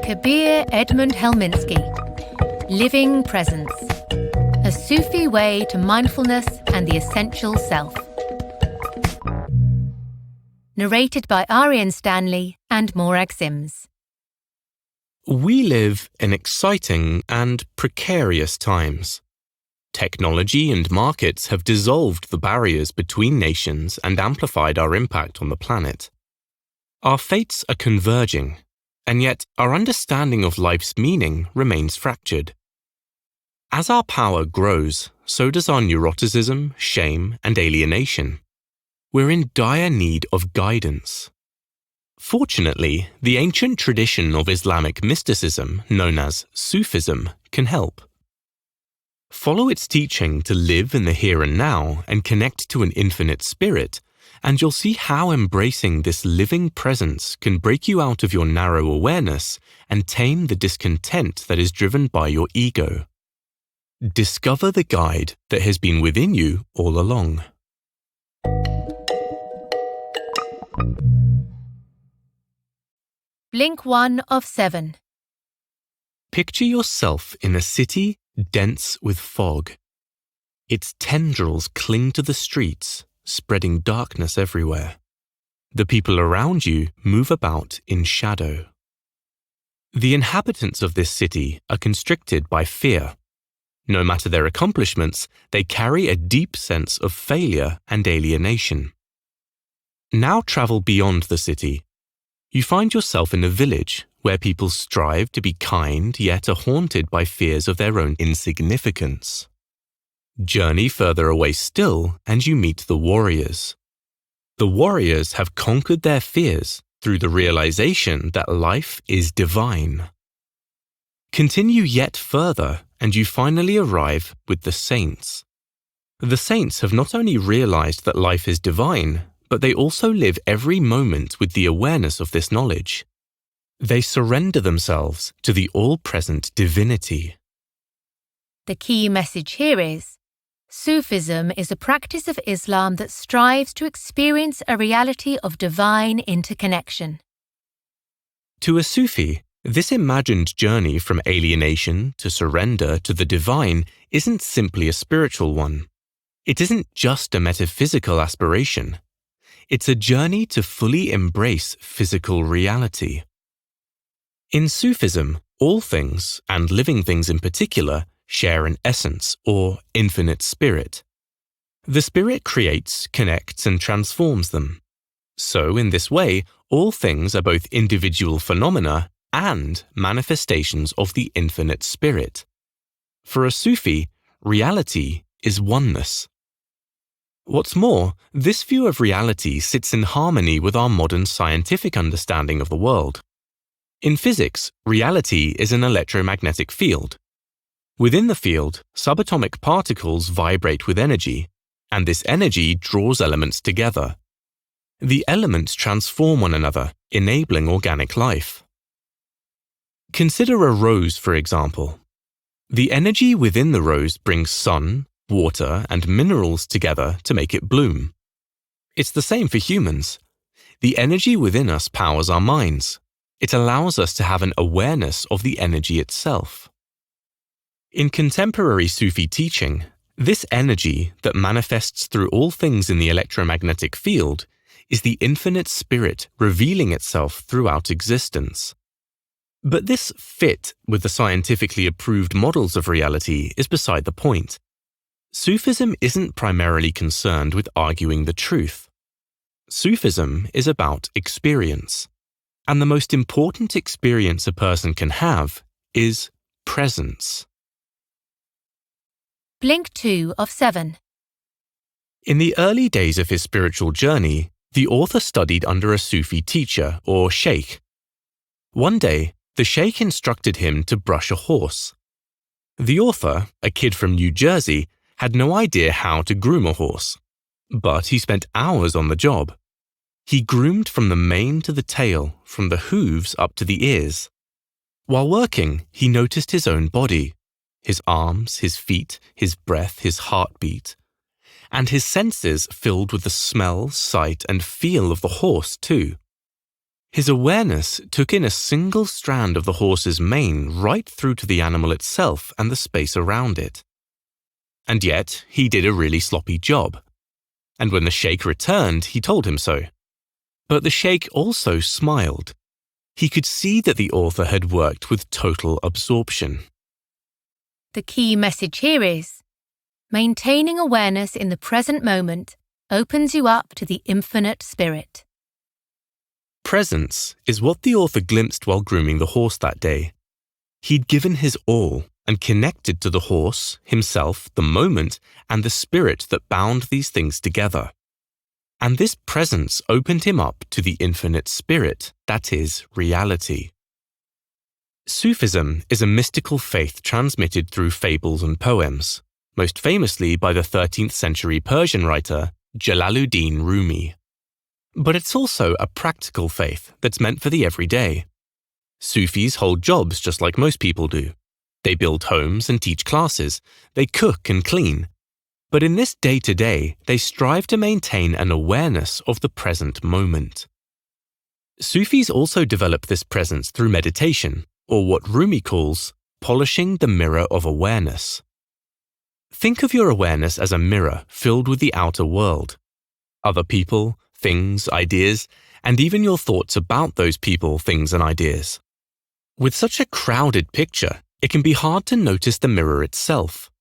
Kabir Edmund Helminski, Living Presence, a Sufi way to mindfulness and the essential self. Narrated by Arian Stanley and Morag Sims. We live in exciting and precarious times. Technology and markets have dissolved the barriers between nations and amplified our impact on the planet. Our fates are converging, and yet our understanding of life's meaning remains fractured. As our power grows, so does our neuroticism, shame, and alienation. We're in dire need of guidance. Fortunately, the ancient tradition of Islamic mysticism, known as Sufism, can help. Follow its teaching to live in the here and now and connect to an infinite spirit, and you'll see how embracing this living presence can break you out of your narrow awareness and tame the discontent that is driven by your ego. Discover the guide that has been within you all along. Blink 1 of 7. Picture yourself in a city dense with fog. Its tendrils cling to the streets, spreading darkness everywhere. The people around you move about in shadow. The inhabitants of this city are constricted by fear. No matter their accomplishments, they carry a deep sense of failure and alienation. Now travel beyond the city. You find yourself in a village where people strive to be kind yet are haunted by fears of their own insignificance. Journey further away still and you meet the warriors. The warriors have conquered their fears through the realization that life is divine. Continue yet further and you finally arrive with the saints. The saints have not only realized that life is divine, but they also live every moment with the awareness of this knowledge. They surrender themselves to the all-present divinity. The key message here is, Sufism is a practice of Islam that strives to experience a reality of divine interconnection. To a Sufi, this imagined journey from alienation to surrender to the divine isn't simply a spiritual one. It isn't just a metaphysical aspiration. It's a journey to fully embrace physical reality. In Sufism, all things, and living things in particular, share an essence or infinite spirit. The spirit creates, connects, and transforms them. So, in this way, all things are both individual phenomena and manifestations of the infinite spirit. For a Sufi, reality is oneness. What's more, this view of reality sits in harmony with our modern scientific understanding of the world. In physics, reality is an electromagnetic field. Within the field, subatomic particles vibrate with energy, and this energy draws elements together. The elements transform one another, enabling organic life. Consider a rose, for example. The energy within the rose brings sun, water, and minerals together to make it bloom. It's the same for humans. The energy within us powers our minds. It allows us to have an awareness of the energy itself. In contemporary Sufi teaching, this energy that manifests through all things in the electromagnetic field is the infinite spirit revealing itself throughout existence. But this fit with the scientifically approved models of reality is beside the point. Sufism isn't primarily concerned with arguing the truth. Sufism is about experience. And the most important experience a person can have is presence. Blink 2 of 7. In the early days of his spiritual journey, the author studied under a Sufi teacher or sheikh. One day, the sheikh instructed him to brush a horse. The author, a kid from New Jersey, had no idea how to groom a horse, but he spent hours on the job. He groomed from the mane to the tail, from the hooves up to the ears. While working, he noticed his own body, his arms, his feet, his breath, his heartbeat, and his senses filled with the smell, sight, and feel of the horse too. His awareness took in a single strand of the horse's mane right through to the animal itself and the space around it. And yet, he did a really sloppy job. And when the sheikh returned, he told him so. But the sheikh also smiled. He could see that the author had worked with total absorption. The key message here is, maintaining awareness in the present moment opens you up to the infinite spirit. Presence is what the author glimpsed while grooming the horse that day. He'd given his all and connected to the horse, himself, the moment, and the spirit that bound these things together. And this presence opened him up to the infinite spirit, that is, reality. Sufism is a mystical faith transmitted through fables and poems, most famously by the 13th century Persian writer Jalaluddin Rumi. But it's also a practical faith that's meant for the everyday. Sufis hold jobs just like most people do. They build homes and teach classes. They cook and clean. But in this day-to-day, they strive to maintain an awareness of the present moment. Sufis also develop this presence through meditation, or what Rumi calls polishing the mirror of awareness. Think of your awareness as a mirror filled with the outer world. Other people, things, ideas, and even your thoughts about those people, things, and ideas. With such a crowded picture, it can be hard to notice the mirror itself.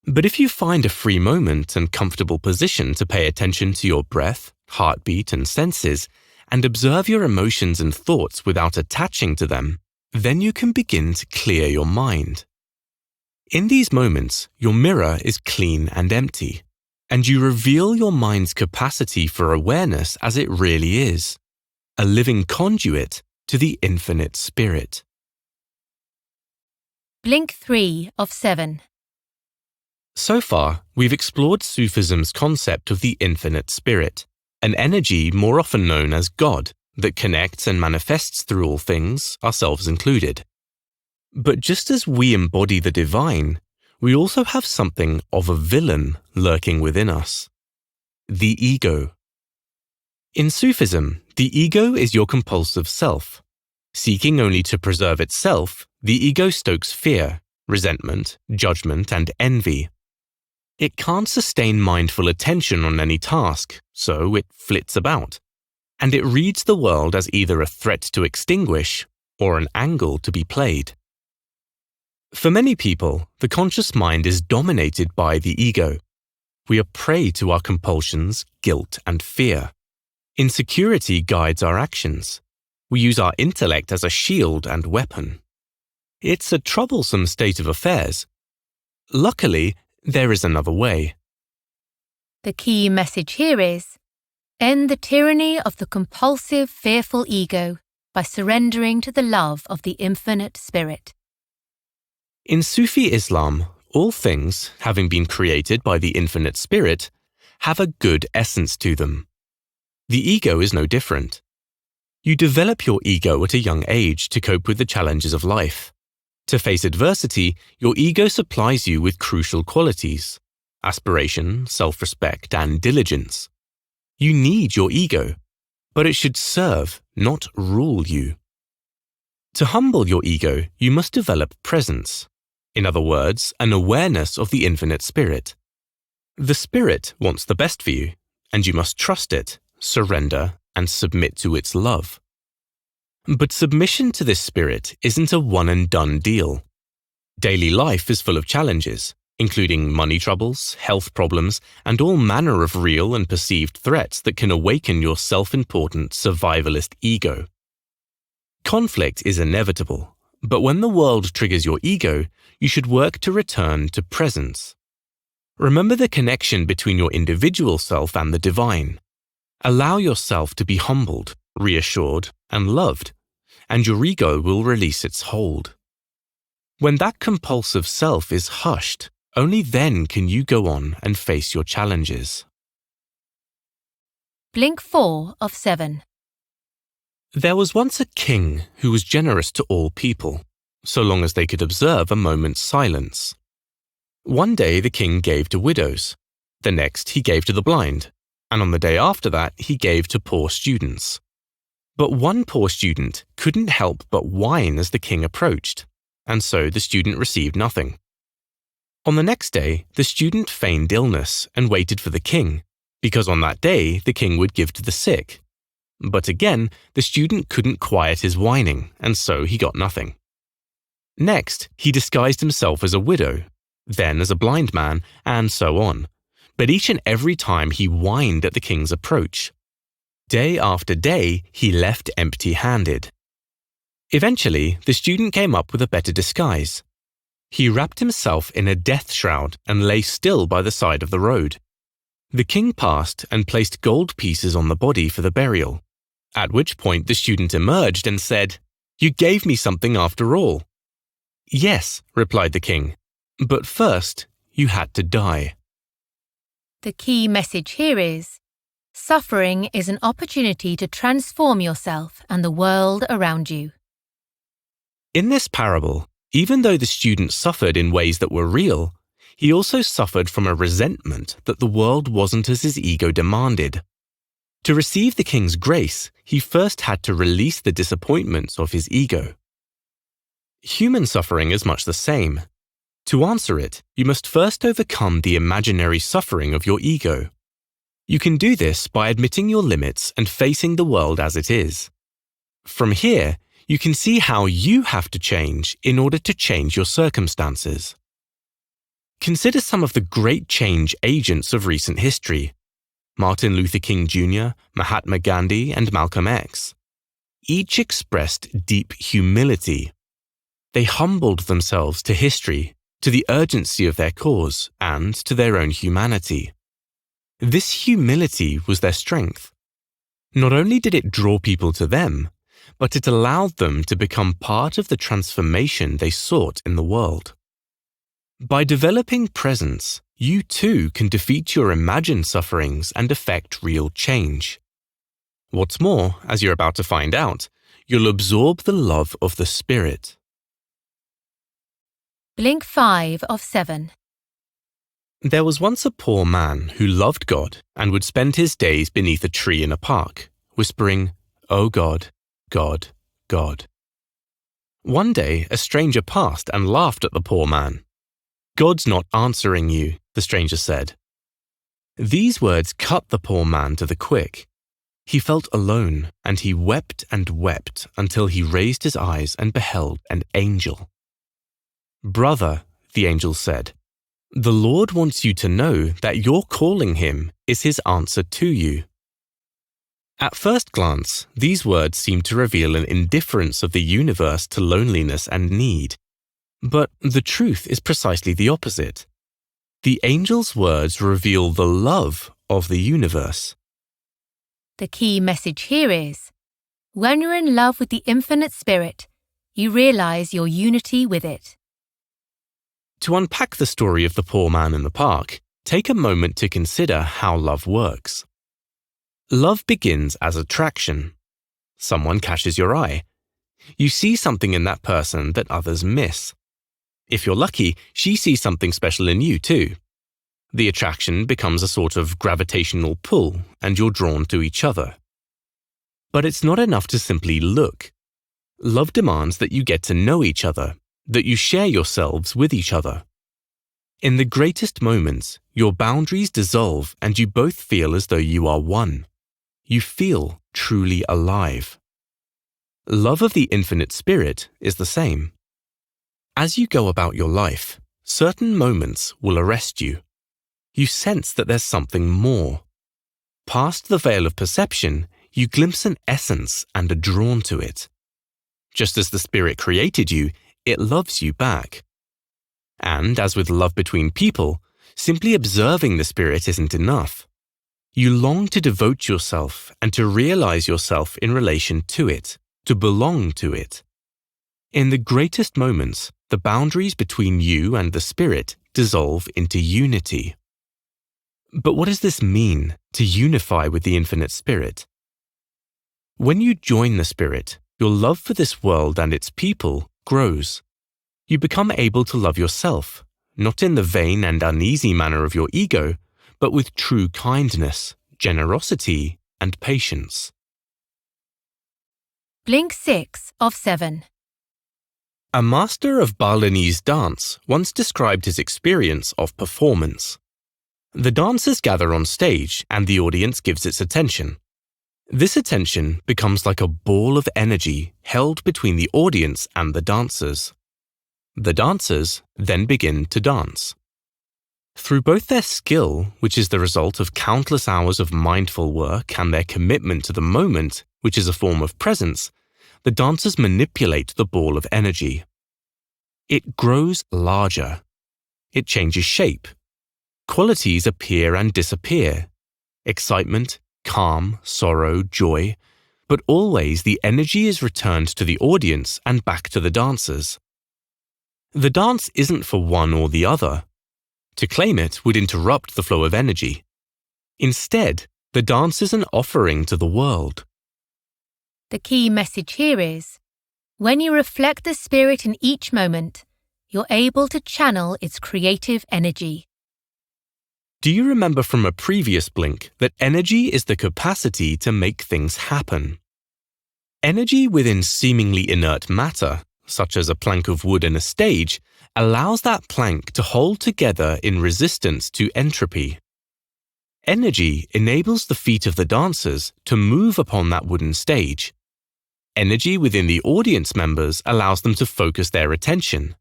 But if you find a free moment and comfortable position to pay attention to your breath, heartbeat, and senses, and observe your emotions and thoughts without attaching to them, then you can begin to clear your mind. In these moments, your mirror is clean and empty, and you reveal your mind's capacity for awareness as it really is, a living conduit to the infinite spirit. Blink 3 of 7. So far, we've explored Sufism's concept of the infinite spirit, an energy more often known as God that connects and manifests through all things, ourselves included. But just as we embody the divine, we also have something of a villain lurking within us: the ego. In Sufism, the ego is your compulsive self. Seeking only to preserve itself, the ego stokes fear, resentment, judgment, and envy. It can't sustain mindful attention on any task, so it flits about, and it reads the world as either a threat to extinguish or an angle to be played. For many people, the conscious mind is dominated by the ego. We are prey to our compulsions, guilt, and fear. Insecurity guides our actions. We use our intellect as a shield and weapon. It's a troublesome state of affairs. Luckily, there is another way. The key message here is, end the tyranny of the compulsive, fearful ego by surrendering to the love of the infinite spirit. In Sufi Islam, all things, having been created by the infinite spirit, have a good essence to them. The ego is no different. You develop your ego at a young age to cope with the challenges of life. To face adversity, your ego supplies you with crucial qualities: aspiration, self-respect, and diligence. You need your ego, but it should serve, not rule you. To humble your ego, you must develop presence. In other words, an awareness of the infinite spirit. The spirit wants the best for you, and you must trust it, surrender, and submit to its love. But submission to this spirit isn't a one-and-done deal. Daily life is full of challenges, including money troubles, health problems, and all manner of real and perceived threats that can awaken your self-important survivalist ego. Conflict is inevitable, but when the world triggers your ego, you should work to return to presence. Remember the connection between your individual self and the divine. Allow yourself to be humbled, reassured, and loved, and your ego will release its hold. When that compulsive self is hushed, only then can you go on and face your challenges. Blink 4 of 7. There was once a king who was generous to all people, so long as they could observe a moment's silence. One day the king gave to widows, the next he gave to the blind, and on the day after that he gave to poor students. But one poor student couldn't help but whine as the king approached, and so the student received nothing. On the next day, the student feigned illness and waited for the king, because on that day the king would give to the sick. But again, the student couldn't quiet his whining, and so he got nothing. Next, he disguised himself as a widow, then as a blind man, and so on. But each and every time he whined at the king's approach. Day after day, he left empty-handed. Eventually, the student came up with a better disguise. He wrapped himself in a death shroud and lay still by the side of the road. The king passed and placed gold pieces on the body for the burial, at which point the student emerged and said, "You gave me something after all." "Yes," replied the king, "but first you had to die." The key message here is, suffering is an opportunity to transform yourself and the world around you. In this parable, even though the student suffered in ways that were real, he also suffered from a resentment that the world wasn't as his ego demanded. To receive the king's grace, he first had to release the disappointments of his ego. Human suffering is much the same. To answer it, you must first overcome the imaginary suffering of your ego. You can do this by admitting your limits and facing the world as it is. From here, you can see how you have to change in order to change your circumstances. Consider some of the great change agents of recent history: Martin Luther King Jr., Mahatma Gandhi, and Malcolm X. Each expressed deep humility. They humbled themselves to history, to the urgency of their cause, and to their own humanity. This humility was their strength. Not only did it draw people to them, but it allowed them to become part of the transformation they sought in the world. By developing presence, you too can defeat your imagined sufferings and effect real change. What's more, as you're about to find out, you'll absorb the love of the Spirit. Blink 5 of 7. There was once a poor man who loved God and would spend his days beneath a tree in a park, whispering, "Oh God, God, God." One day, a stranger passed and laughed at the poor man. "God's not answering you," the stranger said. These words cut the poor man to the quick. He felt alone, and he wept and wept until he raised his eyes and beheld an angel. "Brother," the angel said, "the Lord wants you to know that your calling him is his answer to you." At first glance, these words seem to reveal an indifference of the universe to loneliness and need. But the truth is precisely the opposite. The angel's words reveal the love of the universe. The key message here is, when you're in love with the infinite spirit, you realize your unity with it. To unpack the story of the poor man in the park, take a moment to consider how love works. Love begins as attraction. Someone catches your eye. You see something in that person that others miss. If you're lucky, she sees something special in you too. The attraction becomes a sort of gravitational pull, and you're drawn to each other. But it's not enough to simply look. Love demands that you get to know each other, that you share yourselves with each other. In the greatest moments, your boundaries dissolve and you both feel as though you are one. You feel truly alive. Love of the infinite spirit is the same. As you go about your life, certain moments will arrest you. You sense that there's something more. Past the veil of perception, you glimpse an essence and are drawn to it. Just as the Spirit created you, it loves you back. And as with love between people, simply observing the Spirit isn't enough. You long to devote yourself and to realize yourself in relation to it, to belong to it. In the greatest moments, the boundaries between you and the Spirit dissolve into unity. But what does this mean, to unify with the infinite Spirit? When you join the Spirit, your love for this world and its people grows. You become able to love yourself, not in the vain and uneasy manner of your ego, but with true kindness, generosity, and patience. Blink 6 of 7. A master of Balinese dance once described his experience of performance. The dancers gather on stage and the audience gives its attention. This attention becomes like a ball of energy held between the audience and the dancers. The dancers then begin to dance. Through both their skill, which is the result of countless hours of mindful work, and their commitment to the moment, which is a form of presence, the dancers manipulate the ball of energy. It grows larger. It changes shape. Qualities appear and disappear. Excitement, calm, sorrow, joy, but always the energy is returned to the audience and back to the dancers. The dance isn't for one or the other. To claim it would interrupt the flow of energy. Instead, the dance is an offering to the world. The key message here is, when you reflect the spirit in each moment, you're able to channel its creative energy. Do you remember from a previous blink that energy is the capacity to make things happen? Energy within seemingly inert matter, such as a plank of wood in a stage, allows that plank to hold together in resistance to entropy. Energy enables the feet of the dancers to move upon that wooden stage. Energy within the audience members allows them to focus their attention.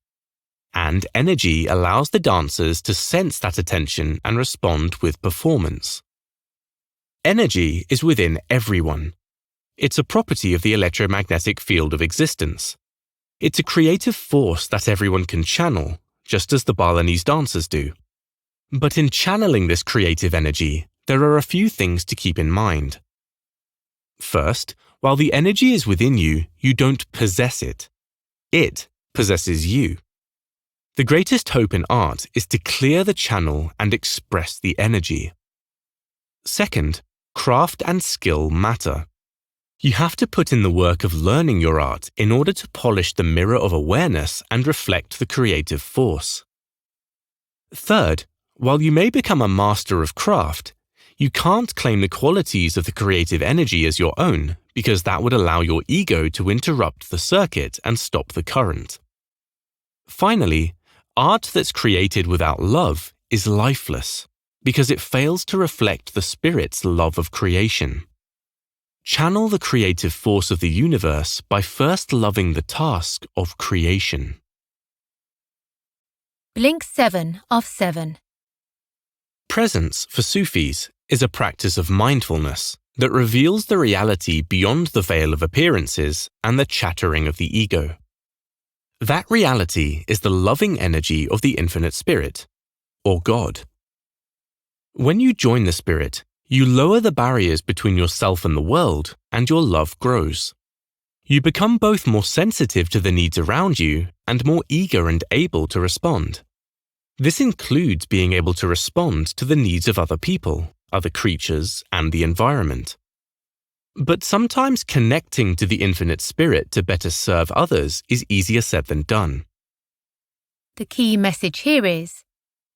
And energy allows the dancers to sense that attention and respond with performance. Energy is within everyone. It's a property of the electromagnetic field of existence. It's a creative force that everyone can channel, just as the Balinese dancers do. But in channeling this creative energy, there are a few things to keep in mind. First, while the energy is within you, you don't possess it. It possesses you. The greatest hope in art is to clear the channel and express the energy. Second, craft and skill matter. You have to put in the work of learning your art in order to polish the mirror of awareness and reflect the creative force. Third, while you may become a master of craft, you can't claim the qualities of the creative energy as your own, because that would allow your ego to interrupt the circuit and stop the current. Finally, art that's created without love is lifeless, because it fails to reflect the spirit's love of creation. Channel the creative force of the universe by first loving the task of creation. Blink 7 of 7. Presence for Sufis is a practice of mindfulness that reveals the reality beyond the veil of appearances and the chattering of the ego. That reality is the loving energy of the infinite spirit, or God. When you join the spirit, you lower the barriers between yourself and the world, and your love grows. You become both more sensitive to the needs around you and more eager and able to respond. This includes being able to respond to the needs of other people, other creatures, and the environment. But sometimes connecting to the infinite spirit to better serve others is easier said than done. The key message here is,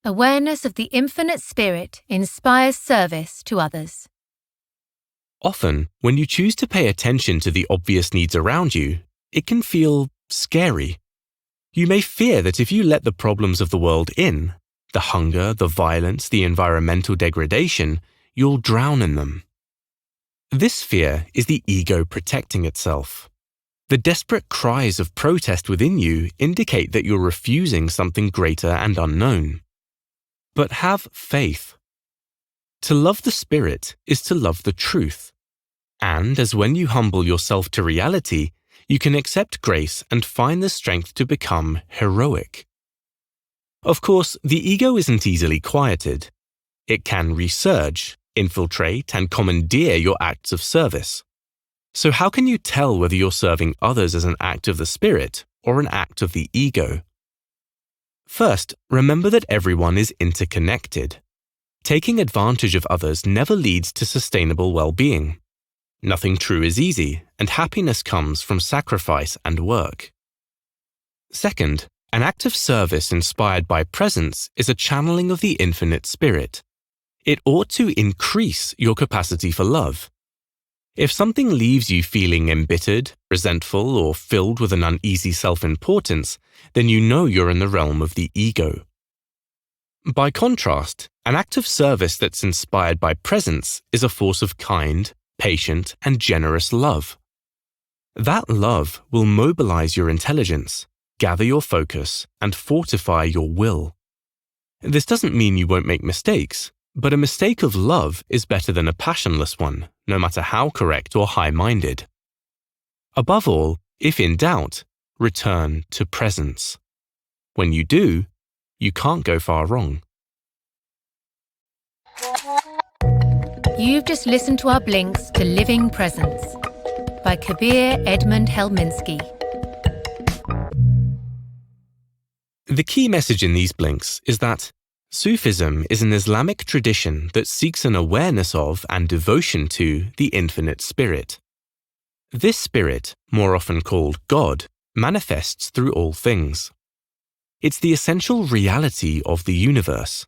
awareness of the infinite spirit inspires service to others. Often, when you choose to pay attention to the obvious needs around you, it can feel scary. You may fear that if you let the problems of the world in, the hunger, the violence, the environmental degradation, you'll drown in them. This fear is the ego protecting itself. The desperate cries of protest within you indicate that you're refusing something greater and unknown. But have faith. To love the spirit is to love the truth. And as when you humble yourself to reality, you can accept grace and find the strength to become heroic. Of course, the ego isn't easily quieted. It can resurge, infiltrate, and commandeer your acts of service. So how can you tell whether you're serving others as an act of the spirit or an act of the ego? First, remember that everyone is interconnected. Taking advantage of others never leads to sustainable well-being. Nothing true is easy, and happiness comes from sacrifice and work. Second, an act of service inspired by presence is a channeling of the infinite spirit. It ought to increase your capacity for love. If something leaves you feeling embittered, resentful, or filled with an uneasy self-importance, then you know you're in the realm of the ego. By contrast, an act of service that's inspired by presence is a force of kind, patient, and generous love. That love will mobilize your intelligence, gather your focus, and fortify your will. This doesn't mean you won't make mistakes, but a mistake of love is better than a passionless one, no matter how correct or high-minded. Above all, if in doubt, return to presence. When you do, you can't go far wrong. You've just listened to our blinks to Living Presence by Kabir Edmund Helminski. The key message in these blinks is that Sufism is an Islamic tradition that seeks an awareness of and devotion to the infinite spirit. This spirit, more often called God, manifests through all things. It's the essential reality of the universe.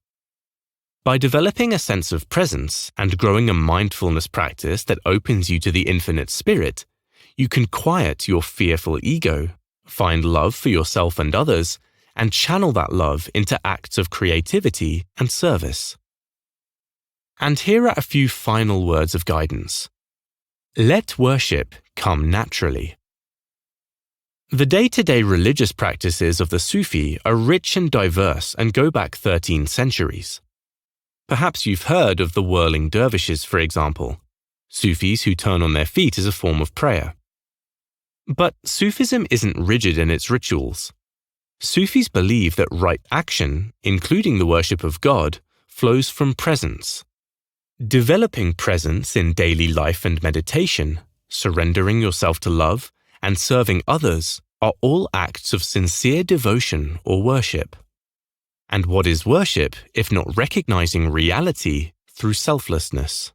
By developing a sense of presence and growing a mindfulness practice that opens you to the infinite spirit, you can quiet your fearful ego, find love for yourself and others, and channel that love into acts of creativity and service. And here are a few final words of guidance. Let worship come naturally. The day-to-day religious practices of the Sufi are rich and diverse and go back 13 centuries. Perhaps you've heard of the whirling dervishes, for example, Sufis who turn on their feet as a form of prayer. But Sufism isn't rigid in its rituals. Sufis believe that right action, including the worship of God, flows from presence. Developing presence in daily life and meditation, surrendering yourself to love, and serving others are all acts of sincere devotion or worship. And what is worship if not recognizing reality through selflessness?